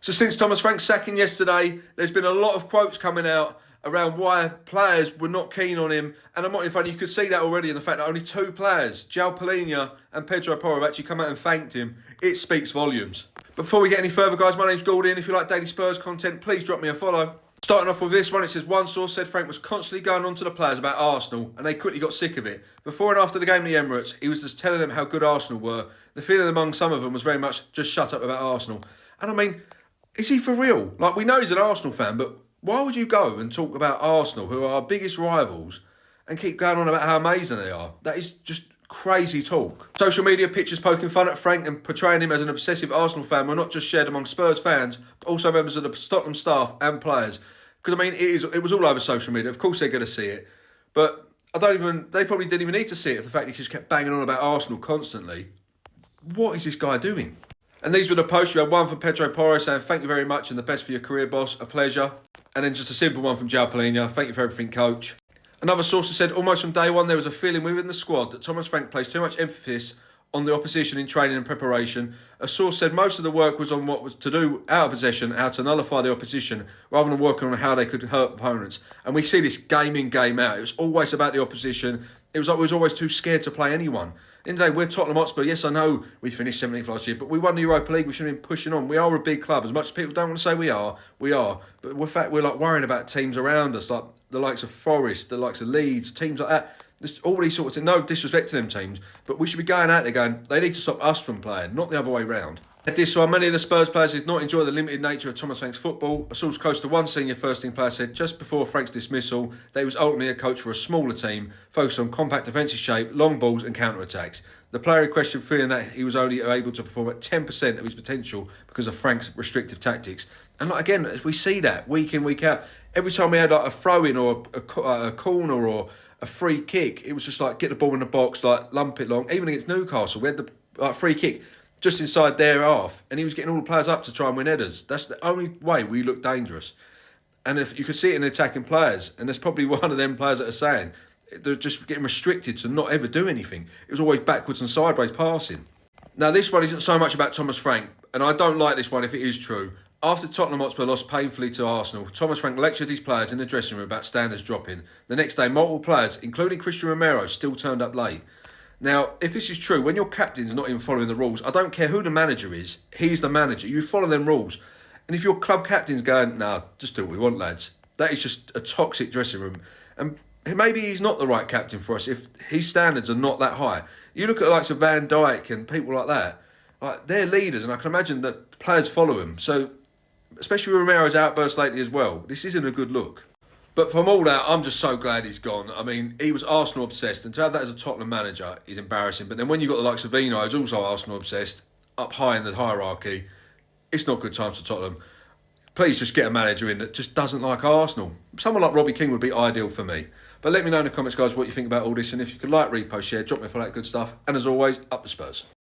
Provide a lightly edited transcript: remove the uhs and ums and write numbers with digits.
So since Thomas Frank's sacking yesterday, there's been a lot of quotes coming out around why players were not keen on him. And I'm not in front, you could see that already in the fact that only two players, João Palhinha and Pedro Porro, have actually come out and thanked him. It speaks volumes. Before we get any further, guys, my name's Gordon. If you like daily Spurs content, please drop me a follow. Starting off with this one, it says one source said Frank was constantly going on to the players about Arsenal and they quickly got sick of it. Before and after the game at the Emirates, he was just telling them how good Arsenal were. The feeling among some of them was very much just shut up about Arsenal. And I mean, is he for real? Like, we know he's an Arsenal fan, but why would you go and talk about Arsenal, who are our biggest rivals, and keep going on about how amazing they are? That is just crazy talk. Social media pictures poking fun at Frank and portraying him as an obsessive Arsenal fan were not just shared among Spurs fans, but also members of the Tottenham staff and players. Because, I mean, it was all over social media. Of course they're going to see it. But they probably didn't even need to see it, for the fact he just kept banging on about Arsenal constantly. What is this guy doing? And these were the posts. You had one from Pedro Porro saying, "Thank you very much and the best for your career, boss. A pleasure." And then just a simple one from João Palhinha. "Thank you for everything, coach." Another source said, almost from day one, there was a feeling within the squad that Thomas Frank placed too much emphasis on the opposition in training and preparation. A source said most of the work was on what was to do out of possession, how to nullify the opposition, rather than working on how they could hurt opponents. And we see this game in, game out. It was always about the opposition. It was like we was always too scared to play anyone. In the day, we're Tottenham Hotspur. Yes, I know we finished 17th last year, but we won the Europa League. We should have been pushing on. We are a big club. As much as people don't want to say we are. But in fact, we're like worrying about teams around us, like the likes of Forest, the likes of Leeds, teams like that. There's all these sorts of, no disrespect to them teams, but we should be going out there going, they need to stop us from playing, not the other way round. At this one, many of the Spurs players did not enjoy the limited nature of Thomas Frank's football. A source close to one senior first-team player said just before Frank's dismissal that he was ultimately a coach for a smaller team, focused on compact defensive shape, long balls and counter-attacks. The player in question feeling that he was only able to perform at 10% of his potential because of Frank's restrictive tactics. And like, again, we see that week in, week out. Every time we had like a throw-in or a corner or a free kick, it was just like get the ball in the box, like lump it long. Even against Newcastle, we had the free kick just inside their half, and he was getting all the players up to try and win headers. That's the only way we look dangerous. And if you could see it in attacking players, and there's probably one of them players that are saying they're just getting restricted to not ever do anything. It was always backwards and sideways passing. Now this one isn't so much about Thomas Frank, and I don't like this one if it is true. After Tottenham Hotspur lost painfully to Arsenal, Thomas Frank lectured his players in the dressing room about standards dropping. The next day, multiple players, including Christian Romero, still turned up late. Now, if this is true, when your captain's not even following the rules, I don't care who the manager is, he's the manager. You follow them rules. And if your club captain's going, "Nah, just do what we want, lads," that is just a toxic dressing room. And maybe he's not the right captain for us if his standards are not that high. You look at the likes of Van Dijk and people like that, like they're leaders, and I can imagine that players follow him. So, especially with Romero's outburst lately as well, this isn't a good look. But from all that, I'm just so glad he's gone. I mean, he was Arsenal obsessed, and to have that as a Tottenham manager is embarrassing. But then when you've got the likes of Vino, who's also Arsenal obsessed, up high in the hierarchy, it's not good times for Tottenham. Please just get a manager in that just doesn't like Arsenal. Someone like Robbie King would be ideal for me. But let me know in the comments, guys, what you think about all this. And if you could like, repost, share, drop me for that good stuff. And as always, up the Spurs.